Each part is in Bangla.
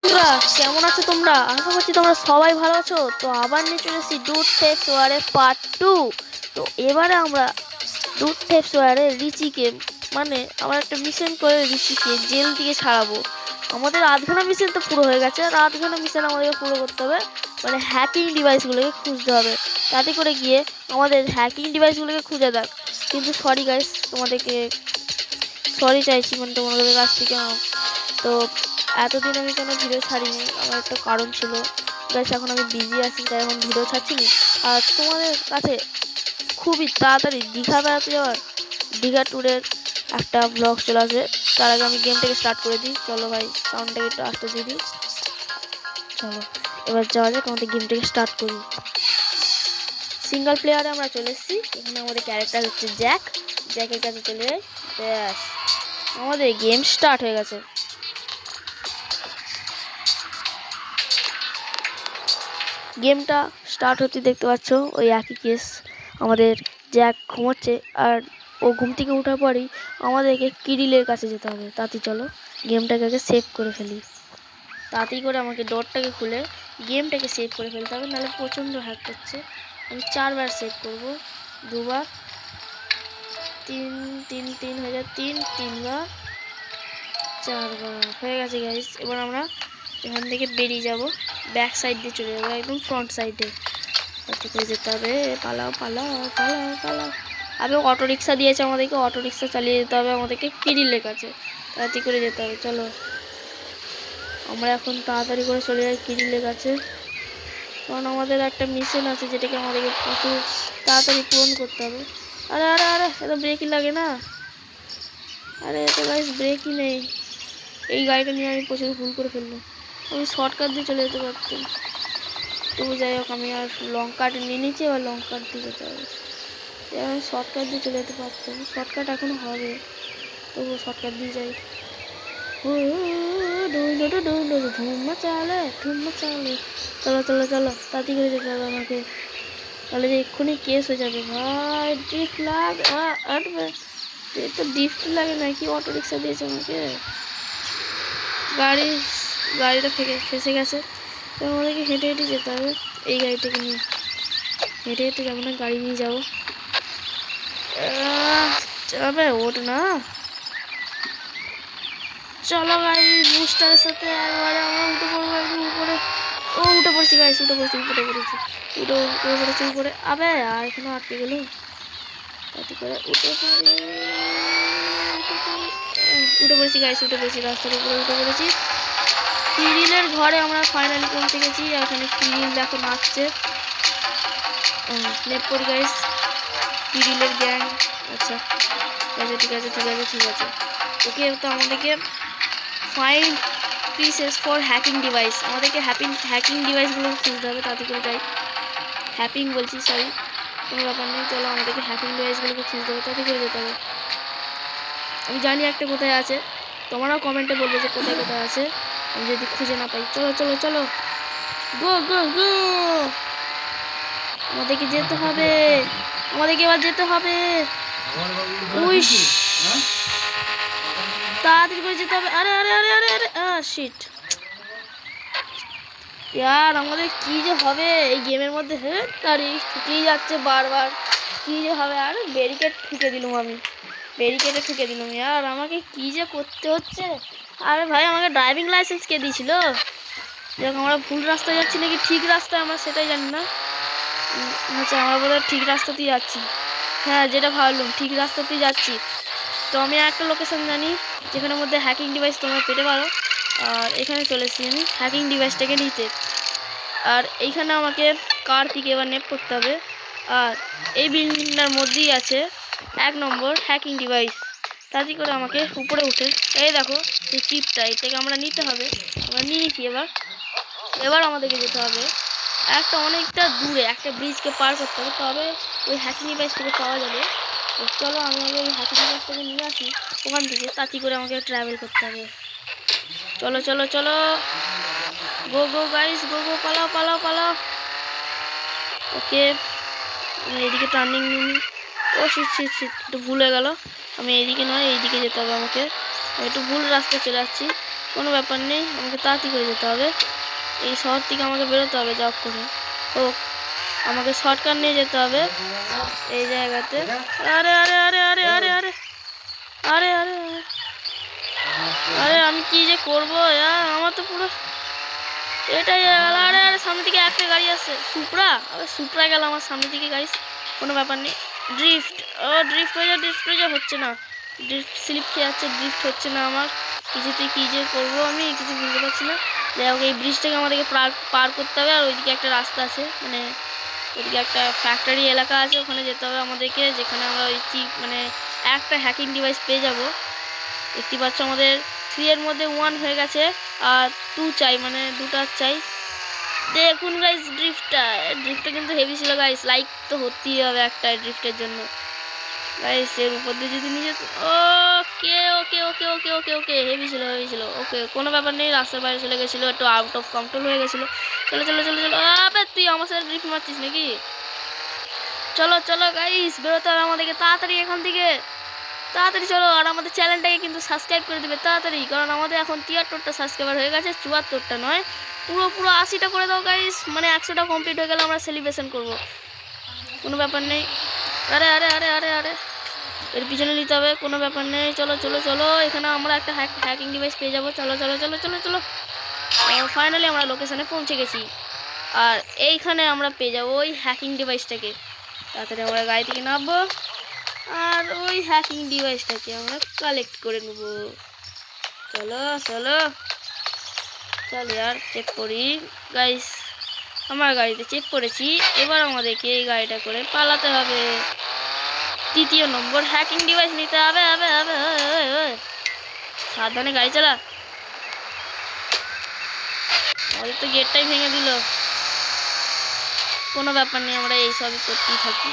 বন্ধুরা, কেমন আছো তোমরা? আশা করছি তোমরা সবাই ভালো আছো। তো আবার নিয়ে চলে এসেছি ডুড টেপস ওয়ারের পার্ট 2। তো এবারে আমরা ডুড টেপস ওয়ারের রিচিকে আমরা একটা মিশন করে রিচিকে জেল থেকে ছাড়াবো। আমাদের আধখানা মিশন তো পুরো হয়ে গেছে, আর আধখানা মিশন আমাদেরকে পুরো করতে হবে। হ্যাকিং ডিভাইসগুলোকে খুঁজতে হবে। তাতে করে গিয়ে আমাদের হ্যাকিং ডিভাইসগুলোকে খুঁজে দেখ। কিন্তু সরি গাইস, তোমাদেরকে সরি চাইছি তোমাদের কাছ থেকে। তো এতদিন আমি কোনো ভিডিও ছাড়িনি, আমার একটা কারণ ছিল। গাইস, এখন আমি বিজি আছি, তাই এখন ভিডিও ছাড়ছিনি। আর তোমাদের কাছে খুবই তাড়াতাড়ি দীঘা বেড়াতে যাওয়ার দীঘা ট্যুরের একটা ব্লগ চলে আসবে। তার আগে আমি গেমটাকে স্টার্ট করে দিই। চলো ভাই, সাউন্ডটাকে একটু আসতে দিয়ে দিই। চলো এবার যাওয়া যাক, আমাদের গেমটাকে স্টার্ট করি। সিঙ্গল প্লেয়ারে আমরা চলে এসেছি। এখানে আমাদের ক্যারেক্টার হচ্ছে জ্যাক। জ্যাকের কাছে চলে যাই। ব্যাস, আমাদের গেম স্টার্ট হয়ে গেছে। গেমটা স্টার্ট হতে দেখতে পাচ্ছ ওই একই কেস। আমাদের জ্যাক ঘুমোচ্ছে, আর ও ঘুম থেকে ওঠার পরেই আমাদেরকে কিরিলের কাছে যেতে হবে। তাতে চলো গেমটাকে আগে সেভ করে ফেলি। তাতেই করে আমাকে ডোরটাকে খুলে গেমটাকে সেভ করে ফেলতে হবে, নাহলে প্রচণ্ড হ্যাক করছে। আমি 4বার সেভ করব, 2বার, 3 হয়ে যায়, 3বার, 4বার হয়ে গেছে গাইস। এবার আমরা এখান থেকে বেরিয়ে যাব, ব্যাক সাইড দিয়ে চলে যাবো, একদম ফ্রন্ট সাইডে। তাতে করে যেতে হবে। পালাও পালাও পালাও পালাও। আবে অটো রিক্সা দিয়েছে আমাদেরকে, অটো রিক্সা চালিয়ে যেতে হবে আমাদেরকে কিরিলের কাছে। তাড়াতাড়ি করে যেতে হবে। চলো আমরা এখন তাড়াতাড়ি করে চলে যাই কিরিলের কাছে, কারণ আমাদের একটা মিশন আছে যেটাকে আমাদেরকে প্রচুর তাড়াতাড়ি পূরণ করতে হবে। আরে আরে আরে, এত ব্রেকই লাগে না। আরে এত গাইস ব্রেকই নেই। এই গাড়িটা নিয়ে আমি প্রচুর ভুল করে ফেললাম। আমি শর্টকাট দিয়ে চলে যেতে পারতাম। তবু যাই হোক, আমি আর লং কাট নিয়ে নিচ্ছি, এবার লং কাট দিয়ে যেতে হবে। আমি শর্টকাট দিয়ে চলে যেতে পারতাম, শর্টকাট এখনো হবে, তবুও শর্টকাট দিয়ে যাই। ধুম্মা চালে ধুম্মা চালে। চলো চলো চলো, তাড়াতাড়ি করে যেতে হবে আমাকে, তাহলে যে এক্ষুনি কেস হয়ে যাবে। ভাই ড্রিফট লাগে, তো ড্রিফট লাগে নাকি? অটো রিক্সা দিয়েছে আমাকে, গাড়িটা ফেসে গেছে। তো আমাদেরকে হেঁটে হেঁটে যেতে হবে। এই গাড়িটাকে নিয়ে হেঁটে হেঁটে যাবো না, গাড়ি নিয়ে যাবো। যাবে ওঠ না। চলো গাড়ি বুস্টারের সাথে একবারে আমরা উঠে পড়বো একদম উপরে। ও উঠে পড়ছি গাড়ি, উঠে পড়ছি উপরে। আবে আর এখানে আটকে গেল। তাতে করে উঠে পড়েছি গাইস, রাস্তার উপরে উঠে পড়েছি। কিরিলের ঘরে আমরা ফাইনালি পৌঁছে গেছি। এখানে কিরিল দেখো নাচছে। নেপ করি গাইস, কিরিলের গ্যাং। আচ্ছা ঠিক আছে। ওকে, তো আমাদেরকে find pieces for hacking device, আমাদেরকে হ্যাকিং ডিভাইসগুলো খুঁজতে হবে। তাতে করে যাই, হ্যাকিং বলছি, সরি, কোনো ব্যাপার নেই। চলো আমাদেরকে হ্যাকিং ডিভাইসগুলোকে খুঁজতে হবে, তাতে করে যেতে হবে। আমি জানি একটা কোথায় আছে, তোমরাও কমেন্টে বলবে যে কোথায় কোথায় আছে, আমি যদি খুঁজে না পাই। চলো চলো চলো, গো গো গো, আমাদেরকে যেতে হবে, আমাদেরকে এবার যেতে হবে। উইশ, তাড়াতাড়ি করে যেতে হবে। আরে আরে আরে আরে আরে শিট ইয়ার, আমাদের কি যে হবে এই গেমের মধ্যে। হ্যাঁ গাড়ি ঠুকেই যাচ্ছে বারবার, কি যে হবে। আর ব্যারিকেড ঠুকে দিলাম ইয়ার, আমাকে কি যে করতে হচ্ছে। আরে ভাই, আমাকে ড্রাইভিং লাইসেন্স কে দিয়েছিল? দেখ, আমরা ভুল রাস্তায় যাচ্ছি নাকি ঠিক রাস্তায় আমরা সেটাই জানি না। আচ্ছা, আমরা বোধহয় ঠিক রাস্তাতেই যাচ্ছি। হ্যাঁ, যেটা ভাবলাম ঠিক রাস্তাতেই যাচ্ছি। তো আমি একটা লোকেশন জানি যেখানের মধ্যে হ্যাকিং ডিভাইস তোমরা পেতে পারো, আর এখানে চলে এসেছি আমি হ্যাকিং ডিভাইসটাকে নিতে। আর এইখানে আমাকে কার থেকে এবার নেপ করতে হবে। আর এই বিল্ডিংটার মধ্যেই আছে 1 নম্বর হ্যাকিং ডিভাইস। তাতে করে আমাকে উপরে উঠে, এই দেখো সেই চিপটা, এটাকে আমরা নিতে হবে। আমরা নিয়ে নিচ্ছি। এবার আমাদেরকে যেতে হবে একটা অনেকটা দূরে, একটা ব্রিজকে পার করতে হবে, তবে ওই হ্যাকিং ডিভাইসটাকে পাওয়া যাবে। তো চলো আমি আগে ওই হ্যাকিং ডিভাইসটাকে নিয়ে আসি ওখান থেকে, তাতে করে আমাকে ট্রাভেল করতে হবে। চলো চলো চলো, গো গো গাইস, গো গো, পালাও পালাও পালাও। ওকে, আমি এইদিকে টার্নিং নিই। ও শিট শিট শিট, একটু ভুল হয়ে গেল। আমি এইদিকে নয়, এইদিকে যেতে হবে আমাকে। আমি একটু ভুল রাস্তায় চলে যাচ্ছি। কোনো ব্যাপার নেই, আমাকে তাড়াতাড়ি করে যেতে হবে। এই শহর থেকে আমাকে বেরোতে হবে জব করে হোক, আমাকে শর্টকাট নিয়ে যেতে হবে এই জায়গাতে। আরে আরে আরে আরে আরে আরে আরে আরে আরে আমি কি যে করবো, আমার তো পুরো এটাই হয়ে গেল। আরে আরে সামনে থেকে একটা গাড়ি আসছে, সুপ্রা। আরে সুপ্রা গেল আমার সামনে থেকে গাড়ি, কোনো ব্যাপার নেই। ড্রিফট, ড্রিফট হয়ে যা হচ্ছে না, ড্রিফট স্লিপ খেয়ে যাচ্ছে, ড্রিফট হচ্ছে না আমার কিছুতেই। কী যে করবো আমি কিছু বুঝতে পারছি না। যাই হোক, এই ব্রিজটাকে আমাদেরকে পার করতে হবে। আর ওইদিকে একটা রাস্তা আছে, মানে ওইদিকে একটা ফ্যাক্টরি এলাকা আছে, ওখানে যেতে হবে আমাদেরকে, যেখানে আমরা ওই মানে একটা হ্যাকিং ডিভাইস পেয়ে যাব। দেখতে পাচ্ছ আমাদের 3 এর মধ্যে 1 হয়ে গেছে, আর 2 চাই, মানে 2টা চাই। দেখুন গাইস, ড্রিফটটা কিন্তু হেভি ছিল গাইস, লাইক তো হতেই হবে একটা ড্রিফটের জন্য গাইস। এর উপর দিয়ে যদি নিয়ে যেত, ওকে ওকে ওকে ওকে ওকে ওকে হেভি ছিল ওকে, কোনো ব্যাপার নেই। রাস্তার বাইরে চলে গেছিলো, একটু আউট অফ কন্ট্রোল হয়ে গেছিলো। চলো চলো চলো চলো, আবে তুই আমার সাথে ড্রিফট মারছিস নাকি? চলো চলো গাইস, বেরোতে হবে আমাদেরকে তাড়াতাড়ি এখান থেকে, তাড়াতাড়ি চলো। আর আমাদের চ্যানেলটাকে কিন্তু সাবস্ক্রাইব করে দেবে তাড়াতাড়ি, কারণ আমাদের এখন 73টা সাবস্ক্রাইবার হয়ে গেছে, 74টা নয়, পুরো 80টা করে দাও গাইস। মানে 100টা কমপ্লিট হয়ে গেলে আমরা সেলিব্রেশন করব, কোনো ব্যাপার নেই। আরে আরে আরে আরে আরে এর পিছনে নিতে হবে, কোনো ব্যাপার নেই। চলো চলো চলো, এখানে আমরা একটা হ্যাকিং ডিভাইস পেয়ে যাবো। চলো চলো চলো চলো চলো, ফাইনালি আমরা লোকেশনে পৌঁছে গেছি। আর এইখানে আমরা পেয়ে যাবো ওই হ্যাকিং ডিভাইসটাকে। তাড়াতাড়ি আমরা গাড়ি থেকে নামবো, আর ওই হ্যাকিং ডিভাইসটাকে আমরা কালেক্ট করে নেব। চলো চলো চলো আর চেক করি গাইস, আমার গাড়িতে চেক করেছি। এবার আমাদেরকে এই গাড়িটা করে পালাতে হবে, 3য় নম্বর হ্যাকিং ডিভাইস নিতে হবে। সাবধানে গাড়ি চালা, আমাদের তো গেটটাই ভেঙে দিল। কোনো ব্যাপার নেই, আমরা এইসবই করতেই থাকি।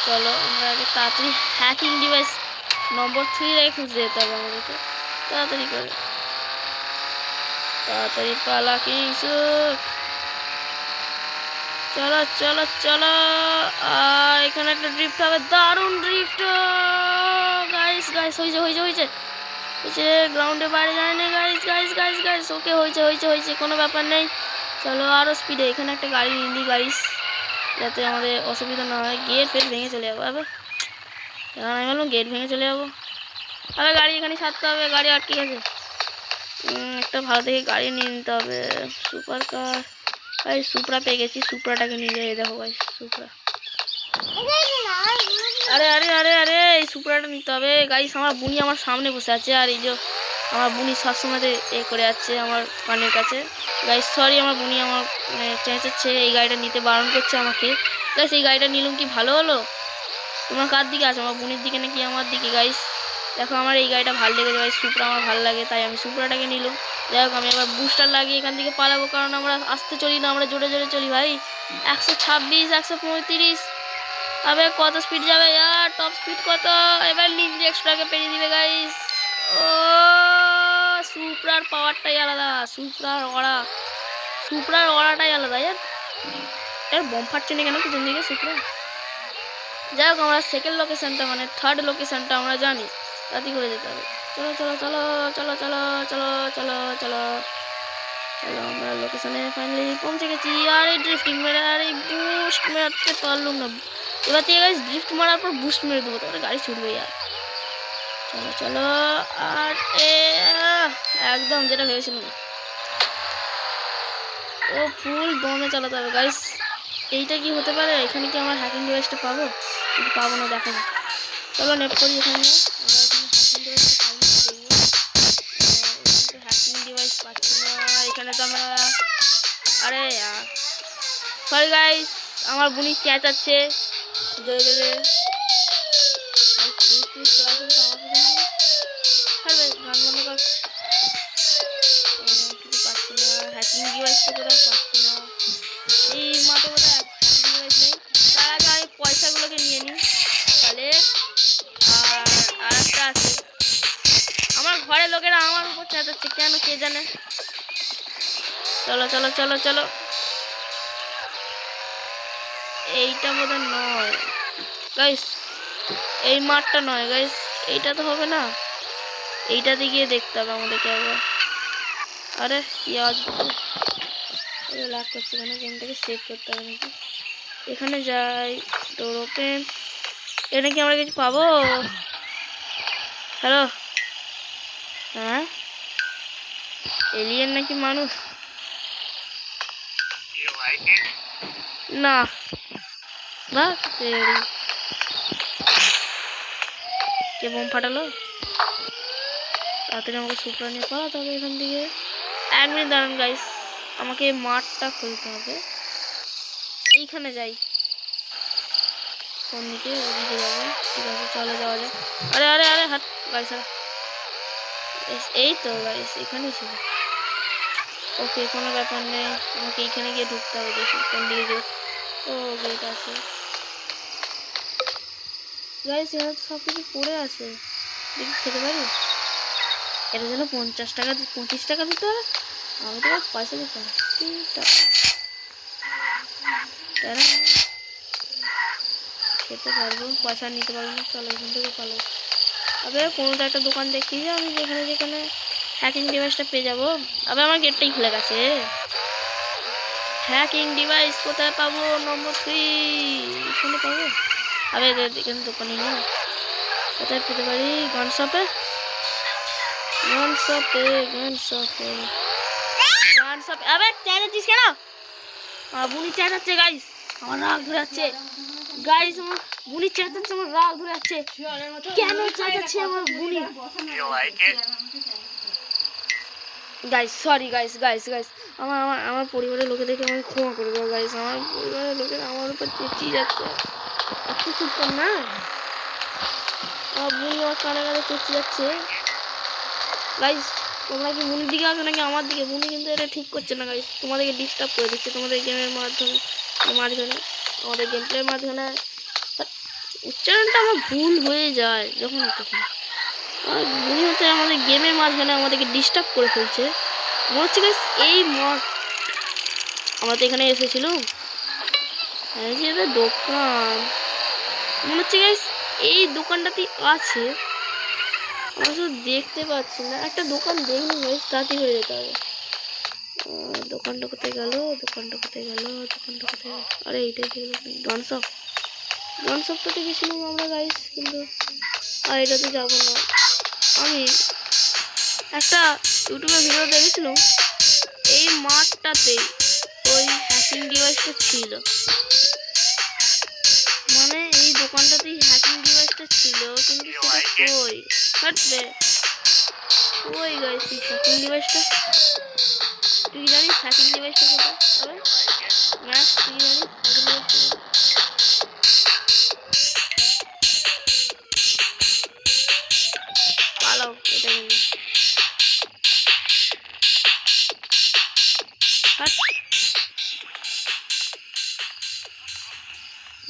চলো আমরা আগে তাড়াতাড়ি হ্যাকিং ডিভাইস নম্বর 3 খুঁজে যেতে হবে আমাদেরকে, তাড়াতাড়ি করে, তাড়াতাড়ি পালা কিংসুক। চলো চলো চলো, আর এখানে একটা ড্রিফট হবে, দারুণ ড্রিফট গাইস। গাইস হয়েছে হয়েছে হয়েছে হয়েছে, গ্রাউন্ডে বাইরে যায় না গাইস গাইস গাইস গাইস, ওকে হয়েছে হয়েছে হয়েছে, কোনো ব্যাপার নেই। চলো আরও স্পিডে, এখানে একটা গাড়ি নিলি গাইস, যাতে আমাদের অসুবিধা না হয়। গেট ভেঙে চলে যাবো, আবার আমি বললাম গেট ভেঙে চলে যাবো। আরে গাড়ি এখানে ছাড়তে হবে, গাড়ি আটকে গেছে। একটা ভালো দেখে গাড়ি নিয়ে নিতে হবে, সুপার কার। ভাই সুপ্রা পেয়ে গেছি, সুপ্রাটাকে নিয়ে যাই। দেখো ভাই সুপ্রা, আরে আরে আরে আরে এই সুপ্রাটা নিতে হবে গাইস। আমার বুনি আমার সামনে বসে আছে, আর এই যে আমার বুনি সবসময় করে যাচ্ছে আমার কানের কাছে গাইস। সরি, আমার বুনি আমার চেঁচাচ্ছে, এই গাড়িটা নিতে বারণ করছে আমাকে গাইস। এই গাড়িটা নিলাম কি ভালো হলো? তোমার কার দিকে আছে, আমার বুনির দিকে নাকি আমার দিকে গাইস? দেখো আমার এই গাড়িটা ভালো লেগেছে ভাই, সুপ্রা আমার ভালো লাগে, তাই আমি সুপ্রাটাকে নিলাম। যাই হোক, আমি আবার বুস্টার লাগিয়ে এখান থেকে পালাবো, কারণ আমরা আসতে চলি না, আমরা জোরে জোরে চলি ভাই। 126, 135, আবে কত স্পিড যাবে ইয়ার, টপ স্পিড কত? এবার নিনজা এক্সট্রাকে পেরিয়ে দিবে গাইস। ও সুপ্রার পাওয়ারটাই আলাদা, সুপ্রার ওড়াটাই আলাদা ইয়ার। এর বম ফাটছে না কেন পিছন দিকে সুপ্রা? যাই হোক, আমরা সেকেন্ড লোকেশনটা মানে 3rd লোকেশনটা আমরা জানি, তাড়াতাড়ি করে যেতে হবে। চলো চলো চলো চলো চলো চলো চলো চলো চলো, আমরা লোকেশনে ফাইনালি পৌঁছে গেছি। আর এই ড্রিফটিং মেরে, আর এই বুস্ট মেরতে পারলাম না। এবার থেকে গাইস ড্রিফট মারার পর বুস্ট মেরে দেবো, তারপরে গাড়ি ছুটবে ইয়ার। চলো চলো, আর একদম যেটা ভেবেছিলাম, ও ফুল দমে চালাতে হবে গাইস। এইটা কি হতে পারে? এখানে কি আমার হ্যাকিং ডিভাইসটা পাবো? কিন্তু পাবো না, দেখা যাক। চলো নেট করি এখানে, হ্যাকিং ডিভাইস পাচ্ছি না এখানে তো আমরা। আরে সরি গাইস, আমার বুনি চেঁচাচ্ছে জোরে জোরে। গান বন্ধ কর, কিছু পাচ্ছি না, হ্যাকিং ডিভাইসটা কোথাও পাচ্ছি না। এই মাত্র কোথায় হ্যাকিং ডিভাইস নেই, তার আগে আমি পয়সাগুলোকে নিয়ে নিই তাহলে। আর একটা আছে, আমার ঘরের লোকেরা আমার উপর চেঁচাচ্ছে কেন কে জানে। চলো চলো চলো চলো, এইটা বোধহয় নয় গাইস, এই মাঠটা নয় গাইস, এইটা তো হবে না, এইটাতে গিয়ে দেখতে হবে আমাদেরকে একবার। আরে কি আওয়াজ লাগ করছে কেন? গেমটাকে সেভ করতে হবে নাকি? এখানে যাই, ডোর ওপেন। এখানে কি আমরা কিছু পাবো? হ্যালো, হ্যাঁ এলিয়েন নাকি মানুষ? না বা কে বোম ফাটালো? তাড়াতাড়ি আমাকে সুপরা নিয়ে পালাতে হবে এখান থেকে। 1 মিনিট দাঁড়ান গাইস, আমাকে মাঠটা খুলতে হবে। এইখানে যাই, কোন দিকে? ওদিকে যাবো। ঠিক আছে, চলে যাওয়া যায়। আরে আরে আরে হাট গাইস, এই তো গাইস এখানেই ছিল। ওকে, কোনো ব্যাপার নেই, আমাকে এইখানে গিয়ে ঢুকতে হবে। দেখি কোন দিকে গেট। ও গেট আছে গাইস, এখানে তো সব কিছু পড়ে আছে। দেখি খেতে পারি? এটা যেন 50 টাকা 25 টাকা দিতে হবে। আমি তো পয়সা দিতে হবে 3 টাকা। খেতে পারবো, পয়সা নিতে পারবো না। চলো এখান থেকে পালো। আবে কোনোটা একটা দোকান দেখি যে আমি যেখানে যেখানে হ্যাকিং ডিভাইসটা পেয়ে যাবো। আবে আমার গেটটাই খুলে গেছে। হ্যাকিং ডিভাইস কোথায় পাবো? নম্বর 3 এখানে পাবো। আবে এখানে দোকানে নেই। কোথায় পেতে পারি? গান শপে, গান শপে, গান শপে, গান শপে। আবে চেঁচাচ্ছিস কেন? বুনি চেঁচাচ্ছে গাইস, আমার রাগ ধরে যাচ্ছে। গাইস আমার বুনি চেঁচাচ্ছে, আমার রাগ ধরে যাচ্ছে। কেন চেঁচাচ্ছে আমার বুনি? Guys sorry guys, guys guys আমার আমার আমার পরিবারের লোকেদেরকে আমাকে ক্ষমা করে দেবো গাইস। আমার পরিবারের লোকেরা আমার উপর চেঁচিয়ে যাচ্ছে। একটু চুপ কর না। আমার বুনি আমার কানে কানে চেঁচিয়ে যাচ্ছে। গাইস তোমরা কি বুনির দিকে আসো নাকি আমার দিকে? বুনি কিন্তু এটা ঠিক করছে না গাইস, তোমাদেরকে ডিস্টার্ব করে দিচ্ছে তোমাদের গেমের মাধ্যমে, মাঝখানে আমাদের গেম প্লের মাঝখানে। উচ্চারণটা আমার ভুল হয়ে যায় যখন তখন। বুনি হচ্ছে আমাদের গেমের মাঝখানে আমাদেরকে ডিস্টার্ব করে ফেলছে। মনে হচ্ছে গাইস এই আমরা তো এখানে এসেছিলাম, দোকান মনে হচ্ছে গাইস এই দোকানটাতেই আছে। আমরা শুধু দেখতে পাচ্ছি না। একটা দোকান দেখলে গাইস তাড়াতাড়ি হয়ে যেতে হবে। দোকানটা কোথায় গেল? দোকানটা কোথায় গেল? দোকানটা কোথায় গেল? আরে এইটাই দেখলো গান শপ। গান শপটাতে গেছিলাম আমরা গাইস, কিন্তু আর এটাতে যাবো না। আমি একটা ইউটিউবে ভিডিও দেখেছিলাম, এই মাঠটাতে ওই হ্যাকিং ডিভাইসটা ছিল। মানে এই দোকানটাতেই হ্যাকিং ডিভাইসটা ছিল, কিন্তু সেটা কই? হাঁটবে কই গাইস এই হ্যাকিং ডিভাইসটা? তুই জানিস হ্যাকিং ডিভাইসটা কোথায়? আরে ম্যাক্স তুই জানিস হ্যাকিং ডিভাইসটা? পালাও এটা নিয়ে।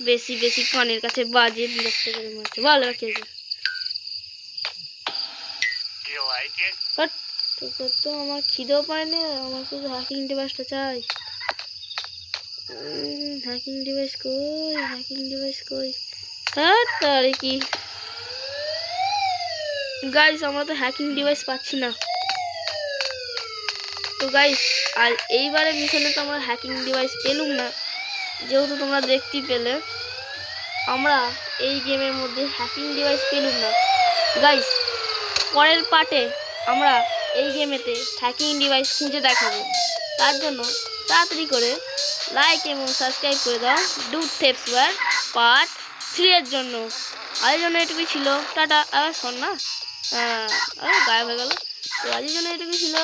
বেশি বেশি কানের কাছে বাজে, বিরক্ত করে মারছে। ভালো আছে তোকে তো আমার খিদেও পায়নি, আমার শুধু হ্যাকিং ডিভাইসটা চাই। হ্যাকিং ডিভাইস কই? হ্যাকিং ডিভাইস কই? হ্যাঁ তারে কি গাইস, আমরা তো হ্যাকিং ডিভাইস পাচ্ছি না। তো গাইস আর এইবারে মিশনে তো আমরা হ্যাকিং ডিভাইস পেলুম না, যেহেতু তোমরা দেখতেই পেলে আমরা এই গেমের মধ্যে হ্যাকিং ডিভাইস পেলুম না। গাইস পরের পার্টে আমরা এই গেমেতে হ্যাকিং ডিভাইস খুঁজে দেখাবো। তার জন্য তাড়াতাড়ি করে লাইক এবং সাবস্ক্রাইব করে দাও ডুড থেপস ওয়ার পার্ট 3 এর জন্য। আজের জন্য এটুকুই ছিল, টাটা। শোন না, গায়েব হয়ে গেল। তো আজের জন্য এটুকুই ছিল,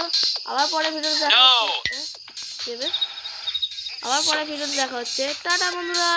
আবার পরে ভিডিওতে দেখা হচ্ছে। আবার পরে ভিডিওতে দেখা হচ্ছে। টাটা বন্ধুরা।